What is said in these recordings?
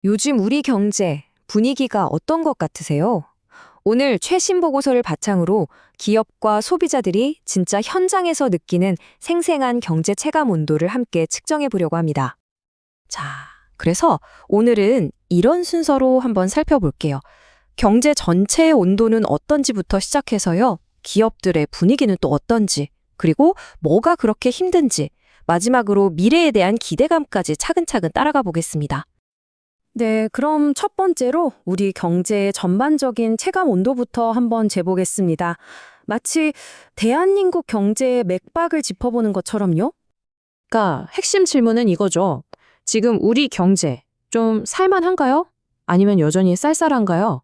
요즘 우리 경제 분위기가 어떤 것 같으세요? 오늘 최신 보고서를 바탕으로 기업과 소비자들이 진짜 현장에서 느끼는 생생한 경제 체감 온도를 함께 측정해 보려고 합니다. 자, 그래서 오늘은 이런 순서로 한번 살펴볼게요. 경제 전체의 온도는 어떤지부터 시작해서요. 기업들의 분위기는 또 어떤지, 그리고 뭐가 그렇게 힘든지, 마지막으로 미래에 대한 기대감까지 차근차근 따라가 보겠습니다. 네, 그럼 첫 번째로 우리 경제의 전반적인 체감 온도부터 한번 재보겠습니다. 마치 대한민국 경제의 맥박을 짚어보는 것처럼요. 그러니까 핵심 질문은 이거죠. 지금 우리 경제 좀 살만한가요? 아니면 여전히 쌀쌀한가요?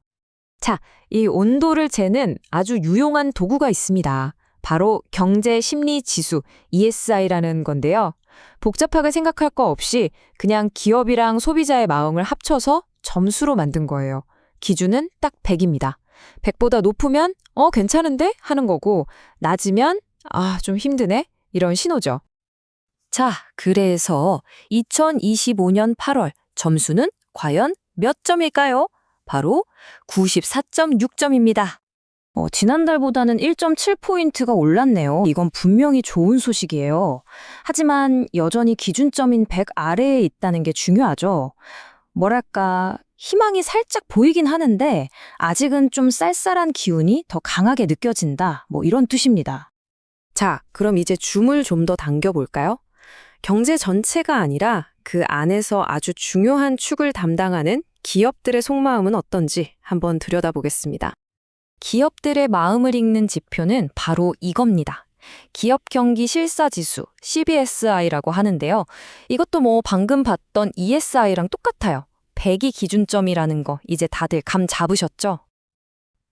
자, 이 온도를 재는 아주 유용한 도구가 있습니다. 바로 경제 심리 지수 ESI라는 건데요. 복잡하게 생각할 거 없이 그냥 기업이랑 소비자의 마음을 합쳐서 점수로 만든 거예요. 기준은 딱 100입니다. 100보다 높으면 괜찮은데? 하는 거고 낮으면 좀 힘드네? 이런 신호죠. 자, 그래서 2025년 8월 점수는 과연 몇 점일까요? 바로 94.6점입니다. 지난달보다는 1.7포인트가 올랐네요. 이건 분명히 좋은 소식이에요. 하지만 여전히 기준점인 100 아래에 있다는 게 중요하죠. 뭐랄까, 희망이 살짝 보이긴 하는데 아직은 좀 쌀쌀한 기운이 더 강하게 느껴진다. 이런 뜻입니다. 자, 그럼 이제 줌을 좀 더 당겨볼까요? 경제 전체가 아니라 그 안에서 아주 중요한 축을 담당하는 기업들의 속마음은 어떤지 한번 들여다보겠습니다. 기업들의 마음을 읽는 지표는 바로 이겁니다. 기업 경기 실사지수, CBSI라고 하는데요. 이것도 방금 봤던 ESI랑 똑같아요. 100이 기준점이라는 거 이제 다들 감 잡으셨죠?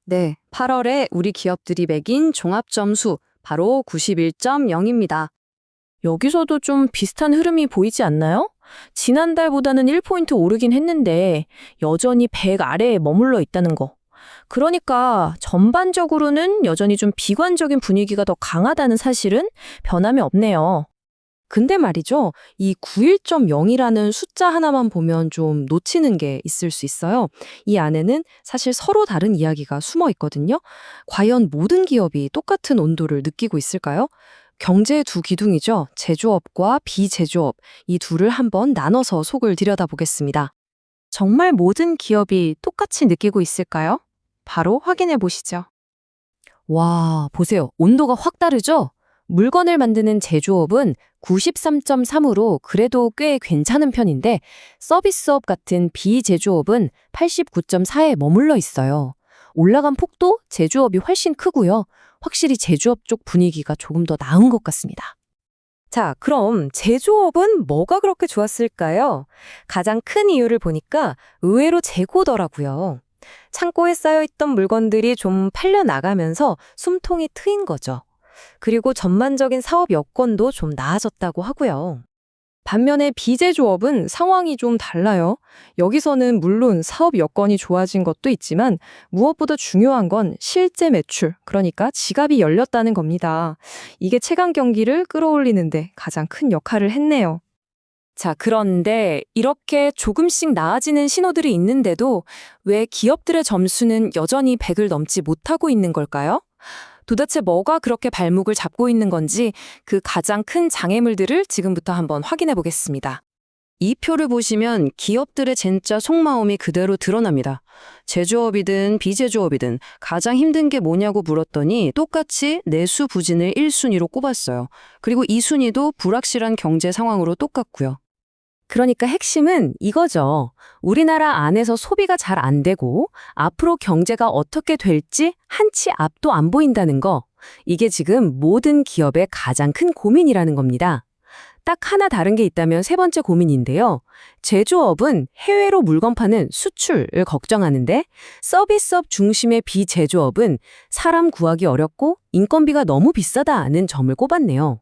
네, 8월에 우리 기업들이 매긴 종합점수 바로 91.0입니다. 여기서도 좀 비슷한 흐름이 보이지 않나요? 지난달보다는 1포인트 오르긴 했는데 여전히 100 아래에 머물러 있다는 거. 그러니까 전반적으로는 여전히 좀 비관적인 분위기가 더 강하다는 사실은 변함이 없네요. 근데 말이죠, 이 91.0이라는 숫자 하나만 보면 좀 놓치는 게 있을 수 있어요. 이 안에는 사실 서로 다른 이야기가 숨어 있거든요. 과연 모든 기업이 똑같은 온도를 느끼고 있을까요? 경제의 두 기둥이죠. 제조업과 비제조업, 이 둘을 한번 나눠서 속을 들여다보겠습니다. 정말 모든 기업이 똑같이 느끼고 있을까요? 바로 확인해 보시죠. 와, 보세요. 온도가 확 다르죠? 물건을 만드는 제조업은 93.3으로 그래도 꽤 괜찮은 편인데 서비스업 같은 비제조업은 89.4에 머물러 있어요. 올라간 폭도 제조업이 훨씬 크고요. 확실히 제조업 쪽 분위기가 조금 더 나은 것 같습니다. 자, 그럼 제조업은 뭐가 그렇게 좋았을까요? 가장 큰 이유를 보니까 의외로 재고더라고요. 창고에 쌓여있던 물건들이 좀 팔려나가면서 숨통이 트인 거죠. 그리고 전반적인 사업 여건도 좀 나아졌다고 하고요. 반면에 비제조업은 상황이 좀 달라요. 여기서는 물론 사업 여건이 좋아진 것도 있지만 무엇보다 중요한 건 실제 매출, 그러니까 지갑이 열렸다는 겁니다. 이게 체감 경기를 끌어올리는데 가장 큰 역할을 했네요. 자, 그런데 이렇게 조금씩 나아지는 신호들이 있는데도 왜 기업들의 점수는 여전히 100을 넘지 못하고 있는 걸까요? 도대체 뭐가 그렇게 발목을 잡고 있는 건지 그 가장 큰 장애물들을 지금부터 한번 확인해 보겠습니다. 이 표를 보시면 기업들의 진짜 속마음이 그대로 드러납니다. 제조업이든 비제조업이든 가장 힘든 게 뭐냐고 물었더니 똑같이 내수 부진을 1순위로 꼽았어요. 그리고 2순위도 불확실한 경제 상황으로 똑같고요. 그러니까 핵심은 이거죠. 우리나라 안에서 소비가 잘 안 되고 앞으로 경제가 어떻게 될지 한치 앞도 안 보인다는 거. 이게 지금 모든 기업의 가장 큰 고민이라는 겁니다. 딱 하나 다른 게 있다면 세 번째 고민인데요. 제조업은 해외로 물건 파는 수출을 걱정하는데 서비스업 중심의 비제조업은 사람 구하기 어렵고 인건비가 너무 비싸다는 점을 꼽았네요.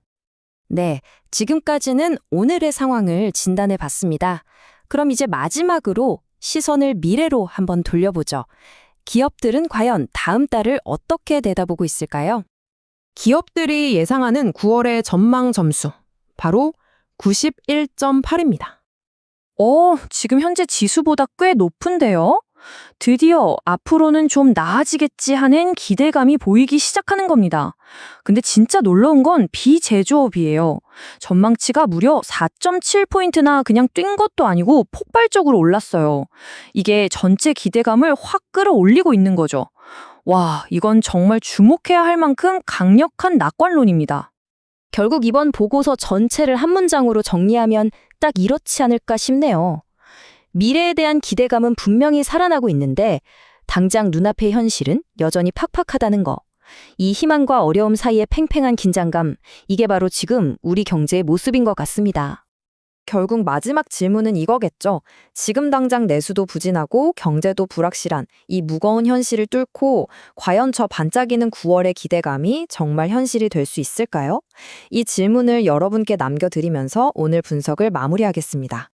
네, 지금까지는 오늘의 상황을 진단해 봤습니다. 그럼 이제 마지막으로 시선을 미래로 한번 돌려보죠. 기업들은 과연 다음 달을 어떻게 내다보고 있을까요? 기업들이 예상하는 9월의 전망 점수, 바로 91.8입니다. 지금 현재 지수보다 꽤 높은데요? 드디어 앞으로는 좀 나아지겠지 하는 기대감이 보이기 시작하는 겁니다. 근데 진짜 놀라운 건 비제조업이에요. 전망치가 무려 4.7포인트나 그냥 뛴 것도 아니고 폭발적으로 올랐어요. 이게 전체 기대감을 확 끌어올리고 있는 거죠. 와, 이건 정말 주목해야 할 만큼 강력한 낙관론입니다. 결국 이번 보고서 전체를 한 문장으로 정리하면 딱 이렇지 않을까 싶네요. 미래에 대한 기대감은 분명히 살아나고 있는데 당장 눈앞의 현실은 여전히 팍팍하다는 거. 이 희망과 어려움 사이의 팽팽한 긴장감, 이게 바로 지금 우리 경제의 모습인 것 같습니다. 결국 마지막 질문은 이거겠죠. 지금 당장 내수도 부진하고 경제도 불확실한 이 무거운 현실을 뚫고 과연 저 반짝이는 9월의 기대감이 정말 현실이 될 수 있을까요? 이 질문을 여러분께 남겨드리면서 오늘 분석을 마무리하겠습니다.